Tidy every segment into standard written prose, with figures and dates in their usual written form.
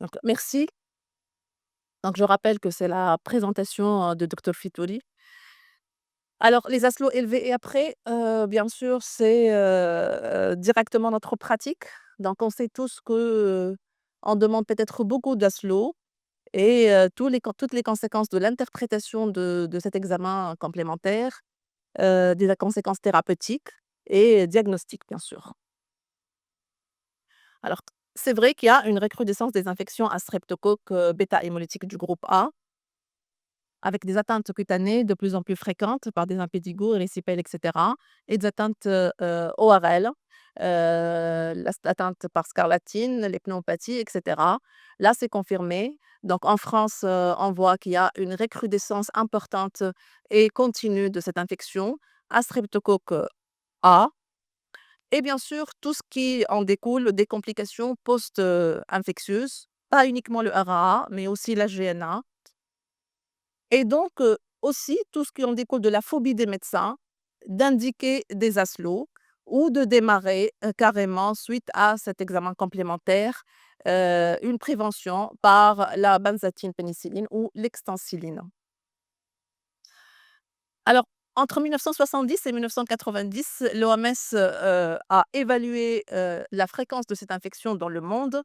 Donc merci. Donc je rappelle que c'est la présentation, de docteur Fitouli. Alors les aslos élevés et après, bien sûr, c'est, directement notre pratique. Donc on sait tous que, on demande peut-être beaucoup d'aslo et toutes les conséquences de l'interprétation de cet examen complémentaire, des conséquences thérapeutiques et diagnostiques, bien sûr. Alors, c'est vrai qu'il y a une recrudescence des infections à streptocoque, bêta-hémolytique du groupe A, avec des atteintes cutanées de plus en plus fréquentes par des impédigos, érysipèles et cetera et des atteintes, ORL, l'atteinte par scarlatine, les pneumopathies et cetera. Là, c'est confirmé. Donc en France, on voit qu'il y a une recrudescence importante et continue de cette infection à streptocoque A et bien sûr, tout ce qui en découle des complications post, infectieuses, pas uniquement le RAA, mais aussi la GNA et donc aussi tout ce qui en découle de la phobie des médecins d'indiquer des ASLO ou de démarrer, carrément suite à cet examen complémentaire, une prévention par la benzathine pénicilline ou l'extensiline. Alors, entre 1970 et 1990, l'OMS, a évalué, la fréquence de cette infection dans le monde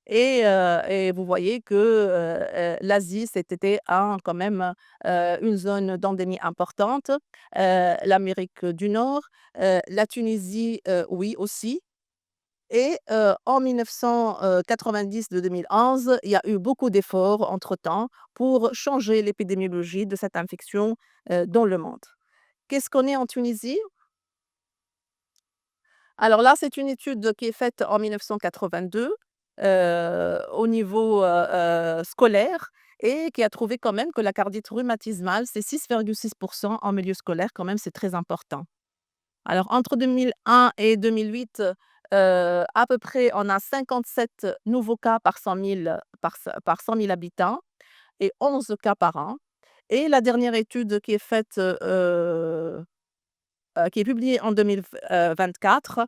et vous voyez que, l'Asie, c'était quand même, une zone d'endémie importante, l'Amérique du Nord, la Tunisie, oui aussi et en 1990 de 2011, il y a eu beaucoup d'efforts entre-temps pour changer l'épidémiologie de cette infection, dans le monde. Qu'est-ce qu'on est en Tunisie? Alors là, c'est une étude qui est faite en 1982, au niveau, scolaire et qui a trouvé quand même que la cardite rhumatismale, c'est 6,6 en milieu scolaire, quand même, c'est très important. Alors entre 2001 et 2008, à peu près, on a 57 nouveaux cas par 100 000 habitants et 11 cas par an et la dernière étude qui est faite, qui est publié en 2024.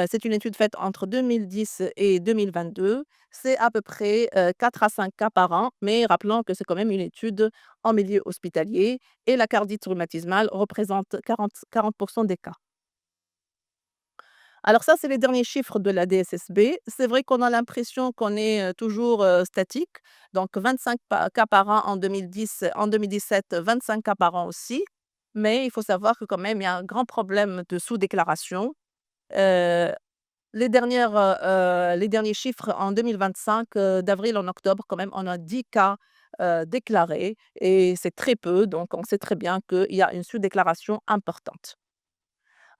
C'est une étude faite entre 2010 et 2022. C'est à peu près, 4 à 5 cas par an, mais rappelons que c'est quand même une étude en milieu hospitalier et la cardite rhumatismale représente 40 des cas. Alors ça, c'est les derniers chiffres de la DSSB. C'est vrai qu'on a l'impression qu'on est, toujours, statique, donc 25 cas par an en 2010, en 2017, 25 cas par an aussi, mais il faut savoir que quand même il y a un grand problème de sous-déclaration. Heu, les derniers chiffres en 2025, d'avril en octobre quand même, on a 10 cas, déclarés et c'est très peu, donc on sait très bien qu'il y a une sous-déclaration importante.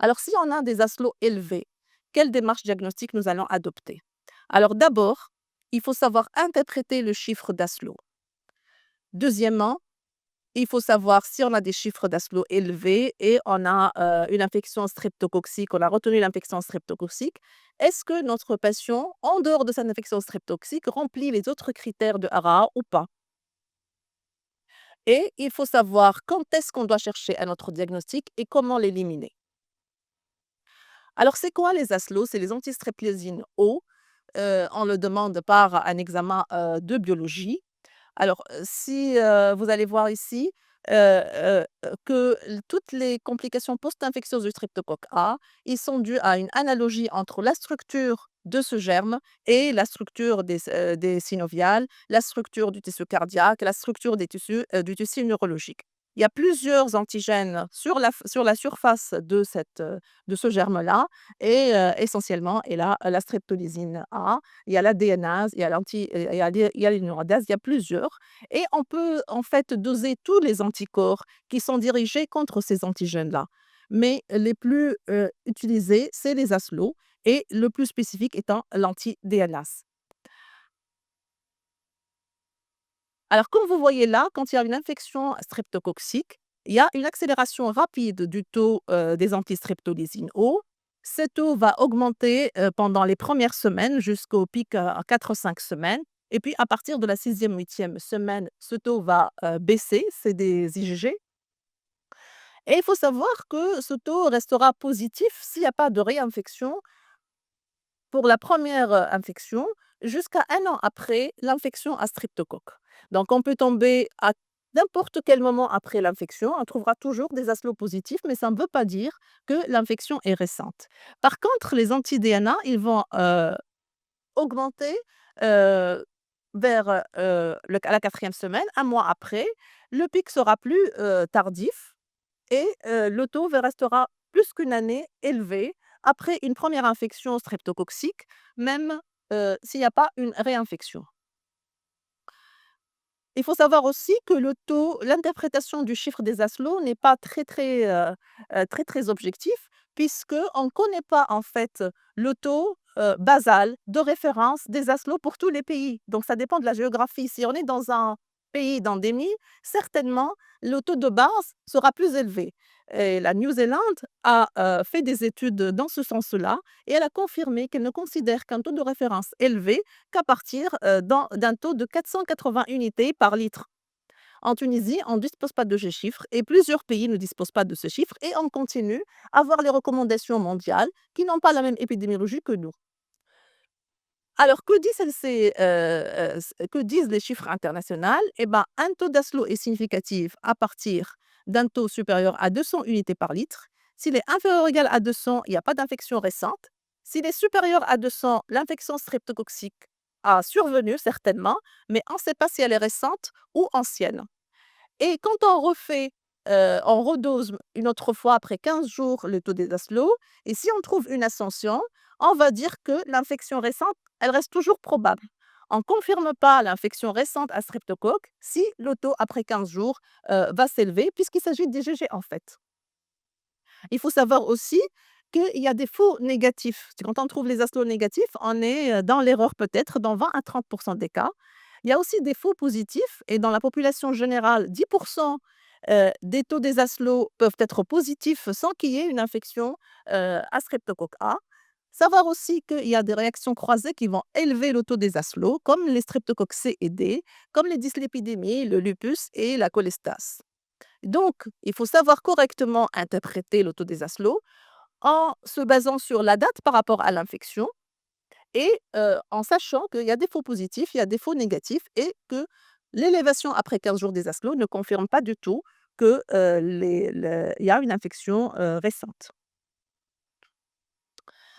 Alors, si on a des ASLO élevés, quelle démarche diagnostique nous allons adopter? Alors d'abord, il faut savoir interpréter le chiffre d'ASLO. Deuxièmement, il faut savoir si on a des chiffres d'ASLO élevés et on a une infection streptococcique, on a retenu l'infection streptococcique, est-ce que notre patient, en dehors de cette infection streptococcique, remplit les autres critères de RAA ou pas? Et il faut savoir quand est-ce qu'on doit chercher un autre diagnostic et comment l'éliminer. Alors, c'est quoi les ASLO? C'est les antistreptylésines O. On le demande par un examen, de biologie. Alors, si, vous allez voir ici, que toutes les complications post-infectieuses du streptocoque A, ils sont dus à une analogie entre la structure de ce germe et la structure des synoviales, la structure du tissu cardiaque, la structure des tissus, du tissu neurologique. Il y a plusieurs antigènes sur la surface de ce germe-là et essentiellement et là, la streptolysine A, il y a la DNase, il y a l'immunoradase, il y a plusieurs et on peut en fait doser tous les anticorps qui sont dirigés contre ces antigènes-là. Mais les plus, utilisés, c'est les ASLO et le plus spécifique étant l'anti-DNase. Alors comme vous voyez là, quand il y a une infection streptococcique, il y a une accélération rapide du taux, des antistreptolysines O. Ce taux va augmenter, pendant les premières semaines jusqu'au pic, à 4-5 semaines et puis à partir de la 6e, 8e semaine, ce taux va, baisser, c'est des IgG et il faut savoir que ce taux restera positif s'il n'y a pas de réinfection pour la première infection, jusqu'à 1 an après l'infection à streptocoque. Donc on peut tomber à n'importe quel moment après l'infection, on trouvera toujours des aslos positifs, mais ça ne veut pas dire que l'infection est récente. Par contre, les anti-DNA, ils vont, augmenter, heu, vers, la 4e semaine, 1 mois après. Le pic sera plus, tardif et le taux restera plus qu'une année élevé après une première infection streptococcique, même, s'il n'y a pas une réinfection. Il faut savoir aussi que l'interprétation du chiffre des Maslow n'est pas très, très objectif puisqu'on ne connaît pas en fait le taux, basal de référence des Maslow pour tous les pays. Donc ça dépend de la géographie. Si on est dans un pays d'endémie, certainement le taux de base sera plus élevé et la Nouvelle-Zélande a, fait des études dans ce sens-là et elle a confirmé qu'elle ne considère qu'un taux de référence élevé qu'à partir, d'un taux de 480 unités par litre. En Tunisie, on ne dispose pas de ce chiffre et plusieurs pays ne disposent pas de ce chiffre et on continue à voir les recommandations mondiales qui n'ont pas la même épidémiologie que nous. Alors que disent les chiffres internationaux? Eh ben, un taux d'Aslo est significatif à partir d'un taux supérieur à 200 unités par litre. S'il est inférieur ou égal à 200, il n'y a pas d'infection récente. S'il est supérieur à 200, l'infection streptococcique a survenu certainement, mais on ne sait pas si elle est récente ou ancienne. Et quand on redose une autre fois après 15 jours le taux des Maslow et si on trouve une ascension, on va dire que l'infection récente, elle reste toujours probable. On ne confirme pas l'infection récente à streptocoque si le taux après 15 jours, va s'élever puisqu'il s'agit d'IgG en fait. Il faut savoir aussi qu'il y a des faux négatifs. Quand on trouve les aslos négatifs, on est, dans l'erreur peut-être dans 20 à 30 des cas. Il y a aussi des faux positifs et dans la population générale, 10 des taux des aslos peuvent être positifs sans qu'il y ait une infection, à Streptocoque A. Savoir aussi qu'il y a des réactions croisées qui vont élever le taux des aslos, comme les streptocoques C et D, comme les dyslipidémies, le lupus et la cholestase. Donc, il faut savoir correctement interpréter l'autodésaslo en se basant sur la date par rapport à l'infection et en sachant qu'il y a des faux positifs, il y a des faux négatifs et que l'élévation après 15 jours des aslos ne confirme pas du tout que, il y a une infection, récente.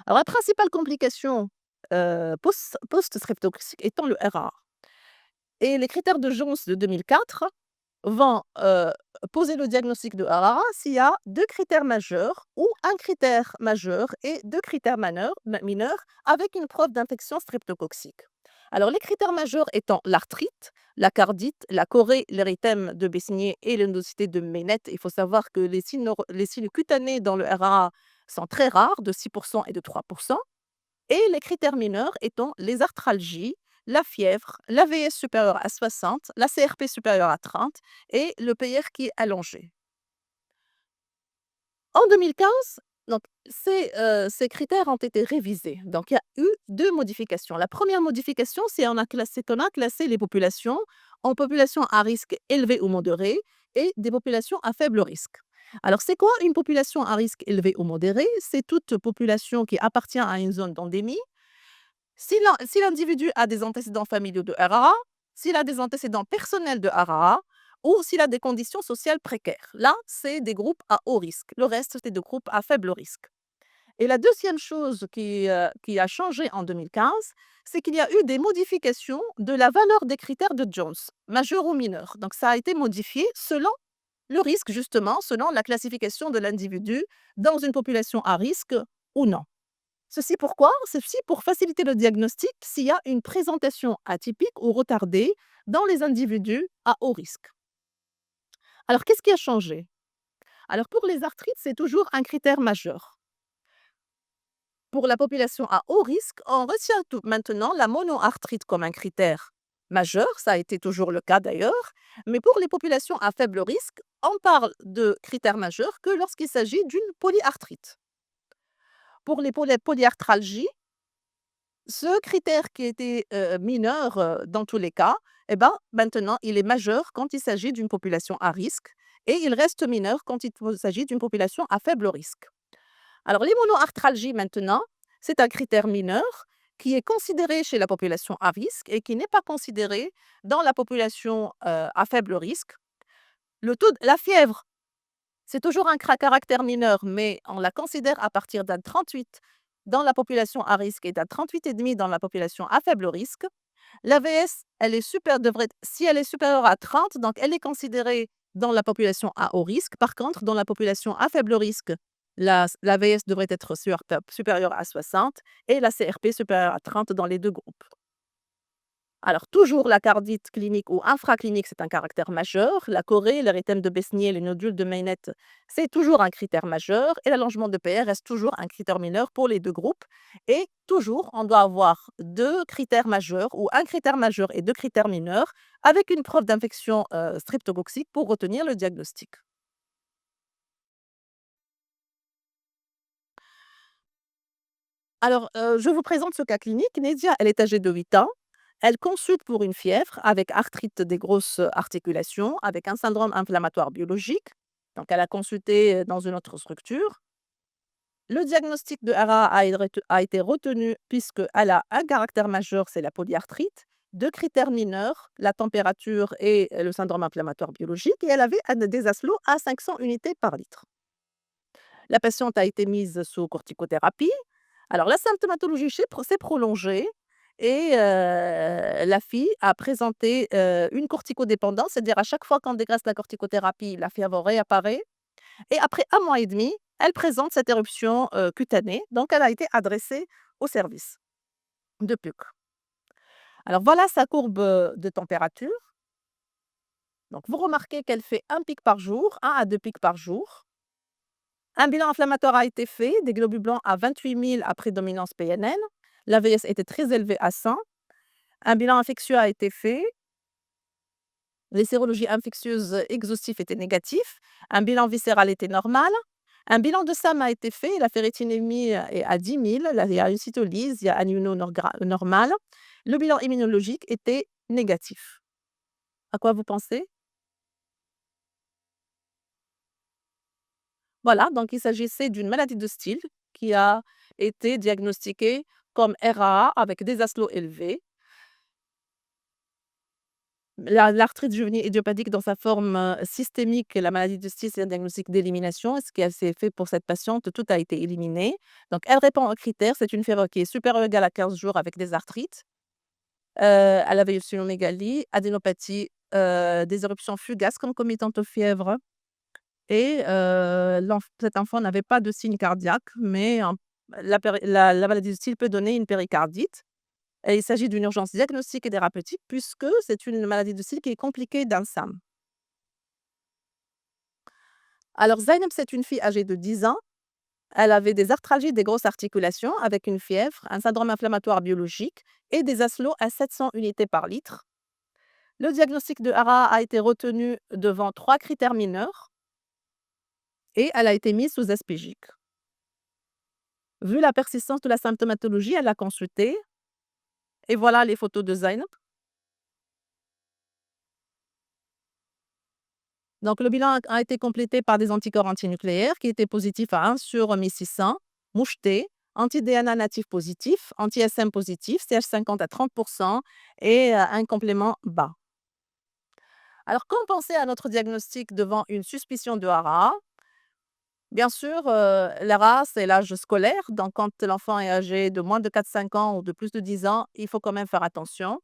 Alors la principale complication, post-streptocoque étant le RA et les critères de Jones de 2004 vont, poser le diagnostic de RARA s'il y a 2 critères majeurs ou un critère majeur et 2 critères mineurs avec une preuve d'infection streptococcique. Alors les critères majeurs étant l'arthrite, la cardite, la chorée, l'érythème de Besnier et l'endocité de Ménette. Il faut savoir que les signes cutanés dans le RAA sont très rares, de 6 et de 3 et les critères mineurs étant les arthralgies, la fièvre, l'AVS supérieur à 60, la CRP supérieure à 30 et le PR qui est allongé. En 2015, donc ces critères ont été révisés. Donc il y a eu 2 modifications. La première modification, c'est qu'on a classé les populations en populations à risque élevé ou modéré et des populations à faible risque. Alors c'est quoi une population à risque élevé ou modéré? C'est toute population qui appartient à une zone d'endémie si l'individu a des antécédents familiaux de RAA, s'il a des antécédents personnels de RAA ou s'il a des conditions sociales précaires. Là, c'est des groupes à haut risque. Le reste, c'est des groupes à faible risque. Et la deuxième chose qui a changé en 2015, c'est qu'il y a eu des modifications de la valeur des critères de Jones, majeur ou mineur. Donc ça a été modifié selon le risque, justement, selon la classification de l'individu dans une population à risque ou non. Ceci pourquoi? Ceci pour faciliter le diagnostic s'il y a une présentation atypique ou retardée dans les individus à haut risque. Alors, qu'est-ce qui a changé? Alors, pour les arthrites, c'est toujours un critère majeur. Pour la population à haut risque, on retient maintenant la monoarthrite comme un critère majeur, ça a été toujours le cas d'ailleurs, mais pour les populations à faible risque, on parle de critères majeurs que lorsqu'il s'agit d'une polyarthrite. Pour les polyarthralgies, ce critère qui était, mineur, dans tous les cas, eh ben, maintenant, il est majeur quand il s'agit d'une population à risque et il reste mineur quand il s'agit d'une population à faible risque. Alors les monoarthralgies maintenant, c'est un critère mineur qui est considéré chez la population à risque et qui n'est pas considéré dans la population, à faible risque. La fièvre, c'est toujours un caractère mineur, mais on la considère à partir d'un 38 dans la population à risque et d'un 38,5 dans la population à faible risque. L'AVS, elle est si elle est supérieure à 30, donc elle est considérée dans la population à haut risque. Par contre, dans la population à faible risque, l'AVS devrait être supérieure à 60 et la CRP supérieure à 30 dans les 2 groupes. Alors toujours la cardite clinique ou infraclinique, c'est un caractère majeur. La chorée, l'érythème de Besnier, les nodules de Maynard, c'est toujours un critère majeur et l'allongement de PR reste toujours un critère mineur pour les 2 groupes et toujours, on doit avoir 2 critères majeurs ou un critère majeur et 2 critères mineurs avec une preuve d'infection, streptococcique pour retenir le diagnostic. Alors, je vous présente ce cas clinique. Nédia, elle est âgée de 8 ans. Elle consulte pour une fièvre avec arthrite des grosses articulations, avec un syndrome inflammatoire biologique. Donc, elle a consulté dans une autre structure. Le diagnostic de RA a été retenu puisqu'elle a un caractère majeur, c'est la polyarthrite, 2 critères mineurs, la température et le syndrome inflammatoire biologique, et elle avait des ASLO à 500 unités par litre. La patiente a été mise sous corticothérapie. Alors la symptomatologie s'est prolongée et la fille a présenté, une corticodépendance, c'est-à-dire à chaque fois qu'on dégraisse la corticothérapie, la fièvre réapparaît et après 1 mois et demi, elle présente cette éruption, cutanée, donc elle a été adressée au service de PUC. Alors voilà sa courbe, de température. Donc vous remarquez qu'elle fait un pic par jour, 1 à 2 pics par jour. Un bilan inflammatoire a été fait, des globules blancs à 28 000 à prédominance PNN. L'AVS était très élevé à 100. Un bilan infectieux a été fait. Les sérologies infectieuses exhaustives étaient négatives. Un bilan viscéral était normal. Un bilan de SAM a été fait. La ferritinémie est à 10 000. Là, il y a une cytolyse, il y a un normal. Le bilan immunologique était négatif. À quoi vous pensez? Voilà, donc il s'agissait d'une maladie de style qui a été diagnostiquée comme RAA avec des ASLO élevés. L'arthrite juvénile idiopathique dans sa forme, systémique, la maladie de Steel, c'est un diagnostic d'élimination. Ce qui s'est fait pour cette patiente, tout a été éliminé. Donc elle répond aux critères, c'est une fièvre qui est supérieure ou égale à 15 jours avec des arthrites. Elle avait aussi une mégalie, adénopathie, des éruptions fugaces concomitantes aux fièvres et cet enfant n'avait pas de signe cardiaque, mais la maladie de Steel peut donner une péricardite. Et il s'agit d'une urgence diagnostique et thérapeutique puisque c'est une maladie de style qui est compliquée d'un SAM. Alors Zainab, c'est une fille âgée de 10 ans. Elle avait des arthralgies des grosses articulations avec une fièvre, un syndrome inflammatoire biologique et des ASLO à 700 unités par litre. Le diagnostic de HARA a été retenu devant 3 critères mineurs et elle a été mise sous aspégique. Vu la persistance de la symptomatologie, elle l'a consultée et voilà les photos de Zainab. Donc le bilan a été complété par des anticorps antinucléaires qui étaient positifs à 1 sur 1600, mouchetés, anti-DNA natif positif, anti-SM positif, CH50 à 30 et un complément bas. Alors, qu'en penser à notre diagnostic devant une suspicion de HARA? Bien sûr, l'HARA, c'est l'âge scolaire, donc quand l'enfant est âgé de moins de 4-5 ans ou de plus de 10 ans, il faut quand même faire attention.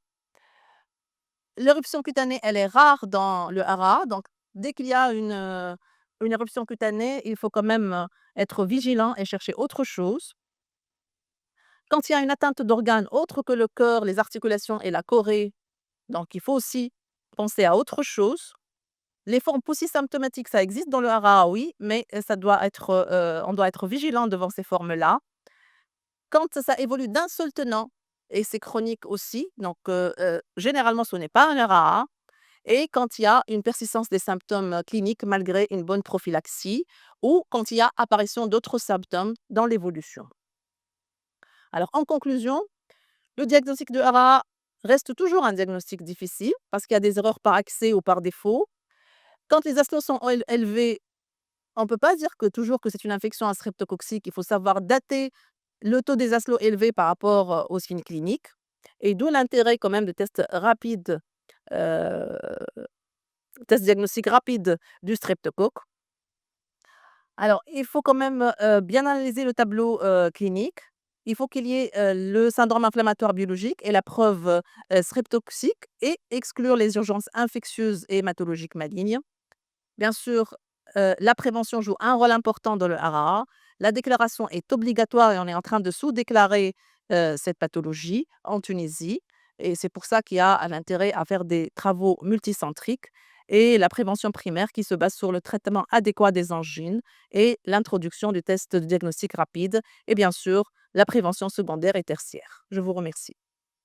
L'éruption cutanée, elle est rare dans le hara, donc dès qu'il y a une éruption cutanée, il faut quand même, être vigilant et chercher autre chose. Quand il y a une atteinte d'organes autres que le cœur, les articulations et la chorée, donc il faut aussi penser à autre chose. Les formes symptomatiques, ça existe dans le hara, oui, mais ça doit être, on doit être vigilant devant ces formes-là. Quand ça évolue d'un seul tenant et c'est chronique aussi, donc généralement ce n'est pas un hara. Et quand il y a une persistance des symptômes, cliniques malgré une bonne prophylaxie ou quand il y a apparition d'autres symptômes dans l'évolution. Alors en conclusion, le diagnostic de HARA reste toujours un diagnostic difficile parce qu'il y a des erreurs par accès ou par défaut. Quand les asthmes sont élevés, on ne peut pas dire que toujours que c'est une infection à streptococcique. Il faut savoir dater le taux des aslos élevé par rapport, aux signes cliniques et d'où l'intérêt quand même de tests rapides, heu, tests diagnostiques rapides du streptocoque. Alors, il faut quand même, bien analyser le tableau, clinique. Il faut qu'il y ait, le syndrome inflammatoire biologique et la preuve, streptoxique et exclure les urgences infectieuses et hématologiques malignes. Bien sûr, la prévention joue un rôle important dans le RAA. La déclaration est obligatoire et on est en train de sous-déclarer, cette pathologie en Tunisie et c'est pour ça qu'il y a un intérêt à faire des travaux multicentriques et la prévention primaire qui se base sur le traitement adéquat des angines et l'introduction du test de diagnostic rapide et bien sûr, la prévention secondaire et tertiaire. Je vous remercie.